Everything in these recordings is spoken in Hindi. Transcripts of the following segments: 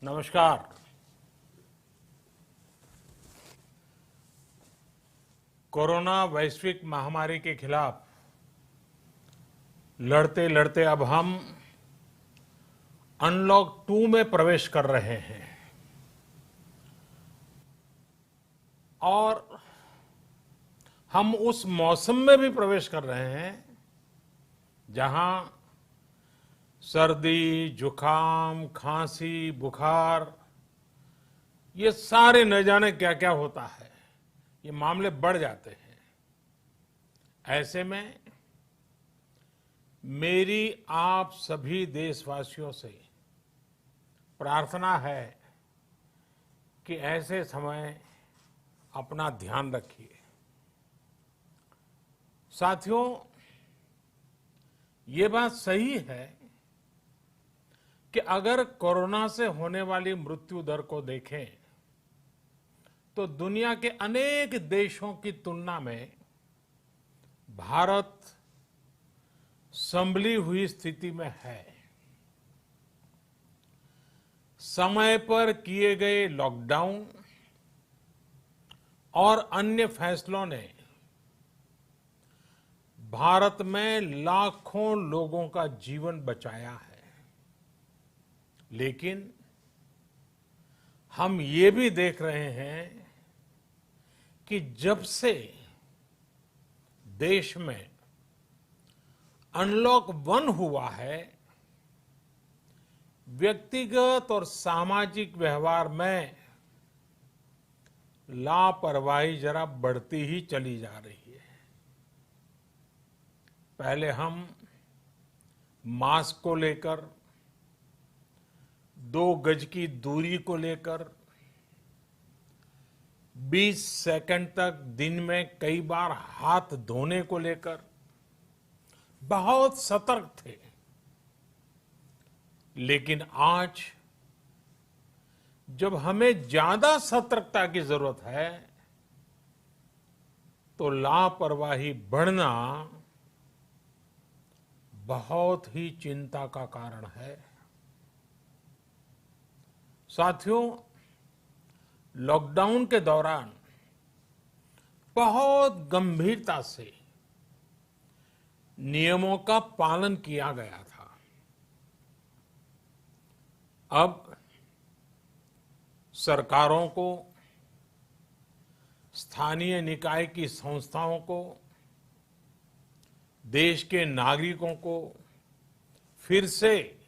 नमस्कार। कोरोना वैश्विक महामारी के खिलाफ लड़ते लड़ते अब हम अनलॉक 2 में प्रवेश कर रहे हैं और हम उस मौसम में भी प्रवेश कर रहे हैं जहां सर्दी, जुकाम, खांसी, बुखार ये सारे न जाने क्या क्या होता है, ये मामले बढ़ जाते हैं। ऐसे में मेरी आप सभी देशवासियों से प्रार्थना है कि ऐसे समय अपना ध्यान रखिए। साथियों, ये बात सही है कि अगर कोरोना से होने वाली मृत्यु दर को देखें तो दुनिया के अनेक देशों की तुलना में भारत संभली हुई स्थिति में है। समय पर किए गए लॉकडाउन और अन्य फैसलों ने भारत में लाखों लोगों का जीवन बचाया है, लेकिन हम ये भी देख रहे हैं कि जब से देश में अनलॉक 1 हुआ है, व्यक्तिगत और सामाजिक व्यवहार में लापरवाही जरा बढ़ती ही चली जा रही है। पहले हम मास्क को लेकर, 2 गज की दूरी को लेकर 20 सेकंड तक दिन में कई बार हाथ धोने को लेकर बहुत सतर्क थे, लेकिन आज जब हमें ज्यादा सतर्कता की जरूरत है तो लापरवाही बढ़ना बहुत ही चिंता का कारण है। साथियों, लॉकडाउन के दौरान बहुत गंभीरता से नियमों का पालन किया गया था। अब सरकारों को, स्थानीय निकाय की संस्थाओं को, देश के नागरिकों को फिर से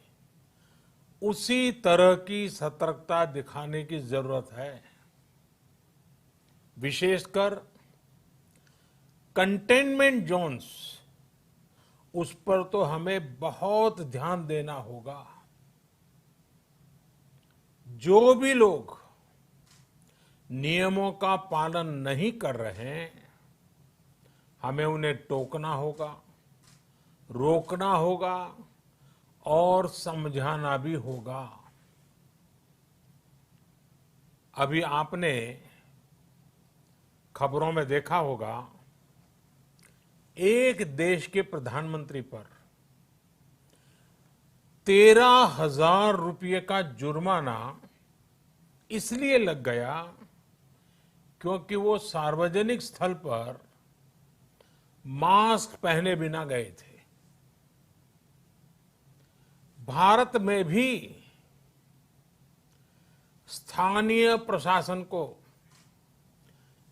उसी तरह की सतर्कता दिखाने की जरूरत है। विशेषकर कंटेनमेंट जोन्स, उस पर तो हमें बहुत ध्यान देना होगा। जो भी लोग नियमों का पालन नहीं कर रहे हैं, हमें उन्हें टोकना होगा, रोकना होगा और समझाना भी होगा। अभी आपने खबरों में देखा होगा, एक देश के प्रधानमंत्री पर 13,000 रुपये का जुर्माना इसलिए लग गया क्योंकि वो सार्वजनिक स्थल पर मास्क पहने बिना गए थे। भारत में भी स्थानीय प्रशासन को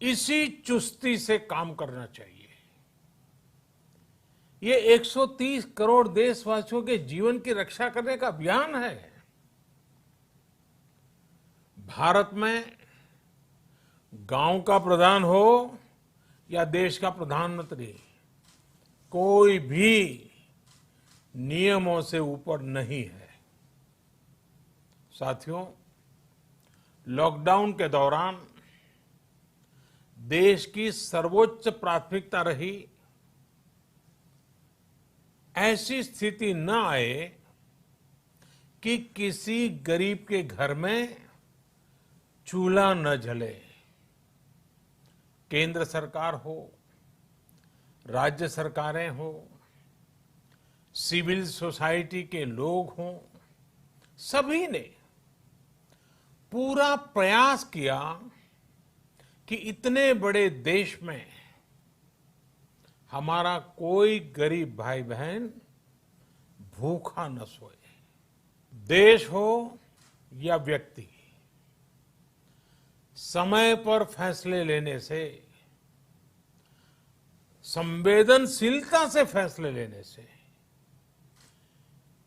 इसी चुस्ती से काम करना चाहिए। ये 130 करोड़ देशवासियों के जीवन की रक्षा करने का अभियान है। भारत में गांव का प्रधान हो या देश का प्रधानमंत्री, कोई भी नियमों से ऊपर नहीं है। साथियों, लॉकडाउन के दौरान देश की सर्वोच्च प्राथमिकता रही ऐसी स्थिति न आए कि किसी गरीब के घर में चूल्हा न जले। केंद्र सरकार हो, राज्य सरकारें हो, सिविल सोसाइटी के लोग हों, सभी ने पूरा प्रयास किया कि इतने बड़े देश में हमारा कोई गरीब भाई बहन भूखा न सोए। देश हो या व्यक्ति, समय पर फैसले लेने से, संवेदनशीलता से फैसले लेने से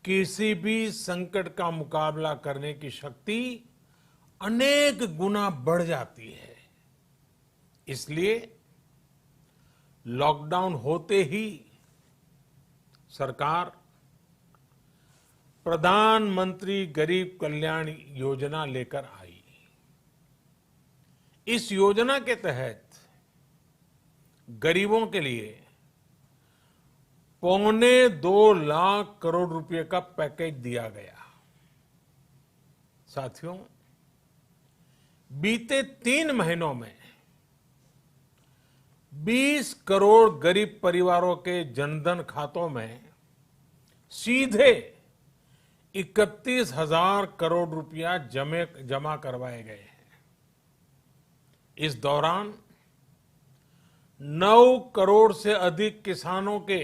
किसी भी संकट का मुकाबला करने की शक्ति अनेक गुना बढ़ जाती है। इसलिए लॉकडाउन होते ही सरकार प्रधानमंत्री गरीब कल्याण योजना लेकर आई। इस योजना के तहत गरीबों के लिए 2.25 लाख करोड़ रुपए का पैकेज दिया गया। साथियों, बीते 3 महीनों में 20 करोड़ गरीब परिवारों के जनधन खातों में सीधे 31,000 करोड़ रुपया जमा करवाए गए हैं। इस दौरान 9 करोड़ से अधिक किसानों के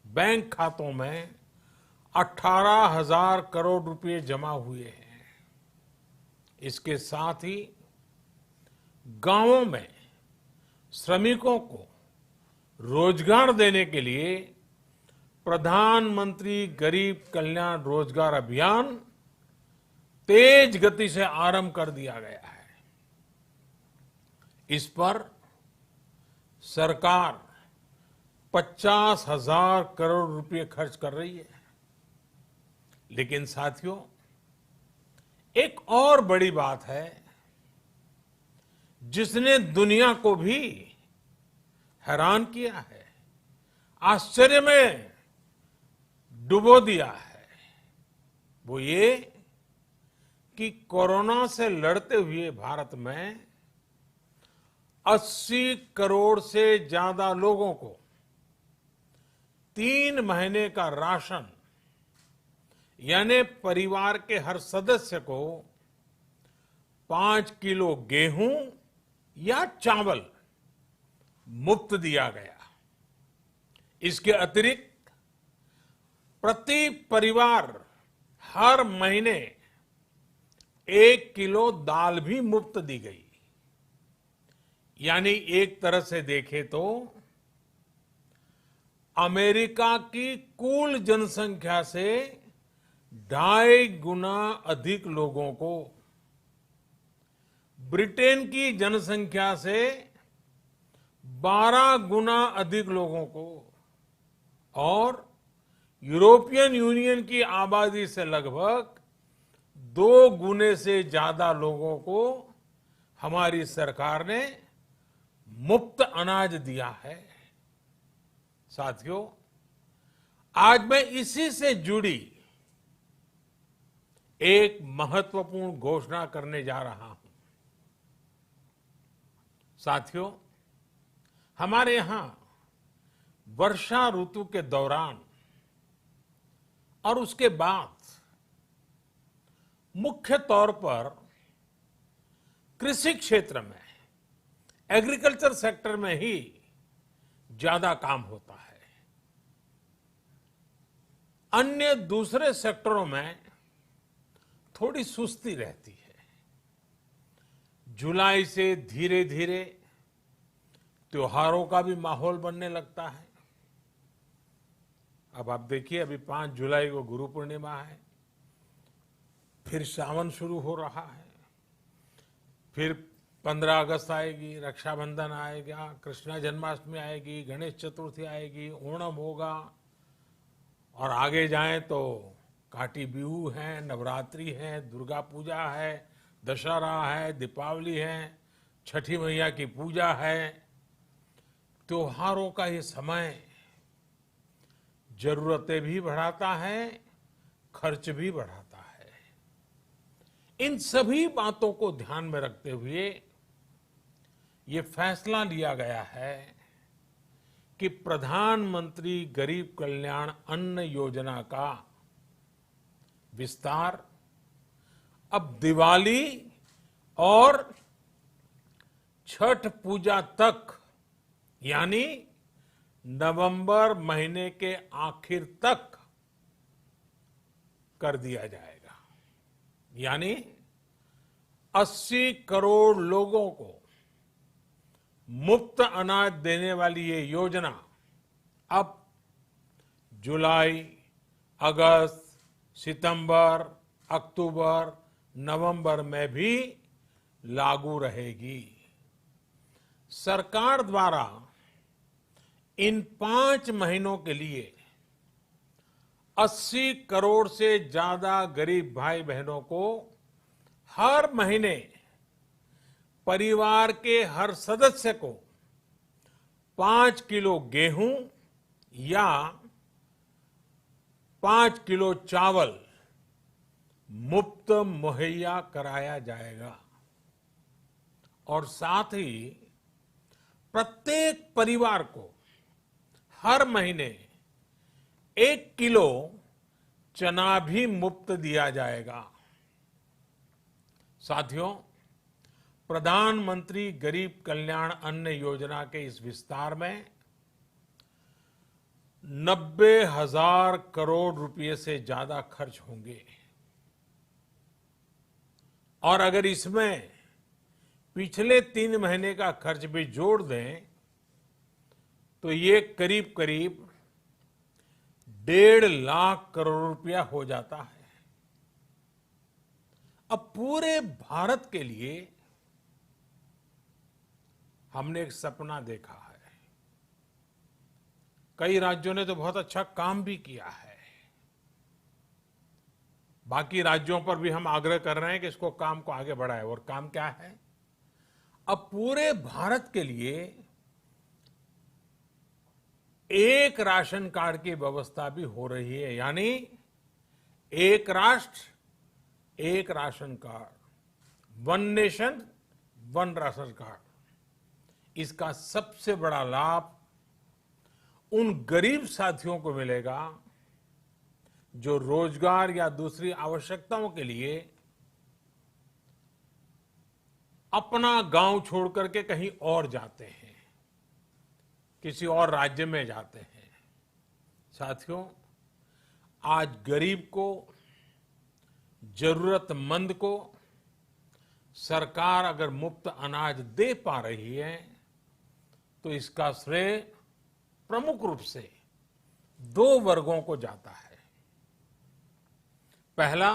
बैंक खातों में 18,000 करोड़ रुपए जमा हुए हैं। इसके साथ ही गांवों में श्रमिकों को रोजगार देने के लिए प्रधानमंत्री गरीब कल्याण रोजगार अभियान तेज गति से आरंभ कर दिया गया है। इस पर सरकार 50,000 करोड़ रुपए खर्च कर रही है। लेकिन साथियों, एक और बड़ी बात है जिसने दुनिया को भी हैरान किया है, आश्चर्य में डुबो दिया है। वो ये कि कोरोना से लड़ते हुए भारत में 80 करोड़ से ज्यादा लोगों को 3 महीने का राशन, यानी परिवार के हर सदस्य को 5 किलो गेहूं या चावल मुफ्त दिया गया। इसके अतिरिक्त प्रति परिवार हर महीने 1 किलो दाल भी मुफ्त दी गई। यानी एक तरह से देखें तो अमेरिका की कुल जनसंख्या से 2.5 गुना अधिक लोगों को, ब्रिटेन की जनसंख्या से 12 गुना अधिक लोगों को और यूरोपियन यूनियन की आबादी से लगभग 2 गुने से ज्यादा लोगों को हमारी सरकार ने मुफ्त अनाज दिया है। साथियों, आज मैं इसी से जुड़ी एक महत्वपूर्ण घोषणा करने जा रहा हूं। साथियों, हमारे यहां वर्षा ऋतु के दौरान और उसके बाद मुख्य तौर पर कृषि क्षेत्र में, एग्रीकल्चर सेक्टर में ही ज्यादा काम होता है। अन्य दूसरे सेक्टरों में थोड़ी सुस्ती रहती है। जुलाई से धीरे धीरे त्योहारों का भी माहौल बनने लगता है। अब आप देखिए, अभी 5 जुलाई को गुरु पूर्णिमा है, फिर सावन शुरू हो रहा है, फिर 15 अगस्त आएगी, रक्षाबंधन आएगा, कृष्णा जन्माष्टमी आएगी, गणेश चतुर्थी आएगी, ओणम होगा और आगे जाएं तो काटी बिहू है, नवरात्रि है, दुर्गा पूजा है, दशहरा है, दीपावली है, छठी मैया की पूजा है। त्योहारों का ये समय जरूरतें भी बढ़ाता है, खर्च भी बढ़ाता है। इन सभी बातों को ध्यान में रखते हुए ये फैसला लिया गया है कि प्रधानमंत्री गरीब कल्याण अन्न योजना का विस्तार अब दिवाली और छठ पूजा तक, यानी नवंबर महीने के आखिर तक कर दिया जाएगा। यानी 80 करोड़ लोगों को मुफ्त अनाज देने वाली ये योजना अब जुलाई, अगस्त, सितंबर, अक्टूबर, नवंबर में भी लागू रहेगी। सरकार द्वारा इन 5 महीनों के लिए 80 करोड़ से ज्यादा गरीब भाई बहनों को हर महीने परिवार के हर सदस्य को 5 किलो गेहूं या 5 किलो चावल मुफ्त मुहैया कराया जाएगा। और साथ ही प्रत्येक परिवार को हर महीने 1 किलो चना भी मुफ्त दिया जाएगा। साथियों, प्रधानमंत्री गरीब कल्याण अन्न योजना के इस विस्तार में 90,000 करोड़ रुपए से ज्यादा खर्च होंगे। और अगर इसमें पिछले 3 महीने का खर्च भी जोड़ दें तो ये करीब करीब 1.5 लाख करोड़ रुपया हो जाता है। अब पूरे भारत के लिए हमने एक सपना देखा है। कई राज्यों ने तो बहुत अच्छा काम भी किया है। बाकी राज्यों पर भी हम आग्रह कर रहे हैं कि इसको काम को आगे बढ़ाएं। और काम क्या है? अब पूरे भारत के लिए एक राशन कार्ड की व्यवस्था भी हो रही है। यानी एक राष्ट्र एक ration card, one nation one ration card. इसका सबसे बड़ा लाभ उन गरीब साथियों को मिलेगा जो रोजगार या दूसरी आवश्यकताओं के लिए अपना गांव छोड़ करके कहीं और जाते हैं, किसी और राज्य में जाते हैं। साथियों, आज गरीब को, जरूरतमंद को सरकार अगर मुफ्त अनाज दे पा रही है तो इसका श्रेय प्रमुख रूप से 2 वर्गों को जाता है। पहला,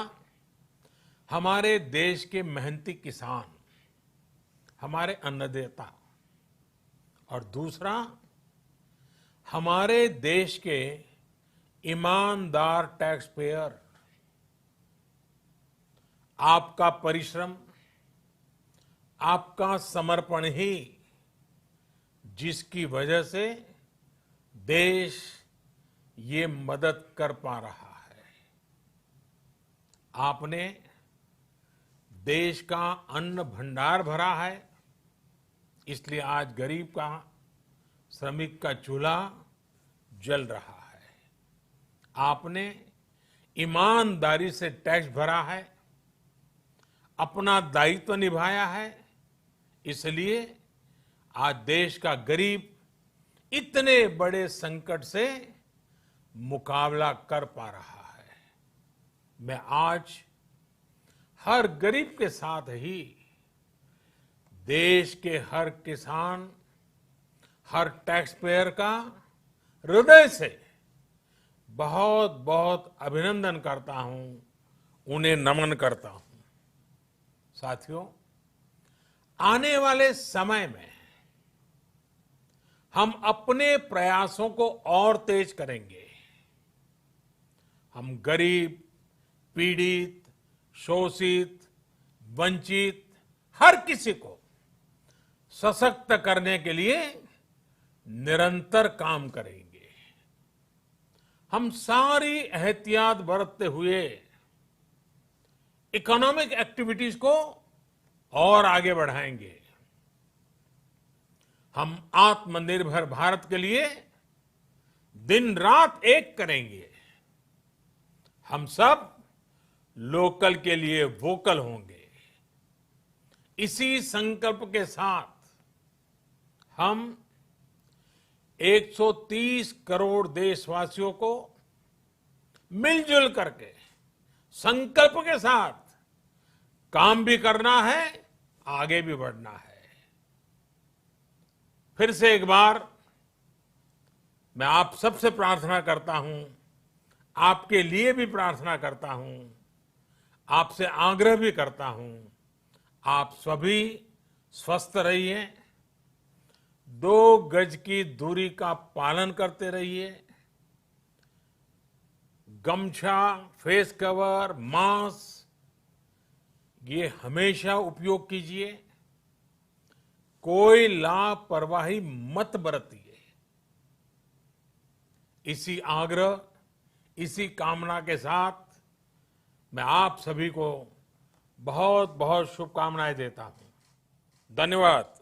हमारे देश के मेहनती किसान, हमारे अन्नदाता। और दूसरा, हमारे देश के ईमानदार टैक्स पेयर। आपका परिश्रम, आपका समर्पण ही जिसकी वजह से देश ये मदद कर पा रहा है। आपने देश का अन्न भंडार भरा है, इसलिए आज गरीब का, श्रमिक का चूल्हा जल रहा है। आपने ईमानदारी से टैक्स भरा है, अपना दायित्व निभाया है, इसलिए आज देश का गरीब इतने बड़े संकट से मुकाबला कर पा रहा है। मैं आज हर गरीब के साथ ही देश के हर किसान, हर टैक्स पेयर का हृदय से बहुत बहुत अभिनंदन करता हूं, उन्हें नमन करता हूं। साथियों, आने वाले समय में हम अपने प्रयासों को और तेज करेंगे। हम गरीब, पीड़ित, शोषित, वंचित हर किसी को सशक्त करने के लिए निरंतर काम करेंगे। हम सारी एहतियात बरतते हुए इकोनॉमिक एक्टिविटीज को और आगे बढ़ाएंगे। हम आत्मनिर्भर भारत के लिए दिन रात एक करेंगे। हम सब लोकल के लिए वोकल होंगे। इसी संकल्प के साथ हम 130 करोड़ देशवासियों को मिलजुल करके संकल्प के साथ काम भी करना है, आगे भी बढ़ना है। फिर से एक बार मैं आप सबसे प्रार्थना करता हूं, आपके लिए भी प्रार्थना करता हूं, आपसे आग्रह भी करता हूं, आप सभी स्वस्थ रहिए, 2 गज की दूरी का पालन करते रहिए, गमछा, फेस कवर, मास्क ये हमेशा उपयोग कीजिए, कोई लापरवाही मत बरतिए। इसी आग्रह, इसी कामना के साथ मैं आप सभी को बहुत बहुत शुभकामनाएं देता हूं। धन्यवाद।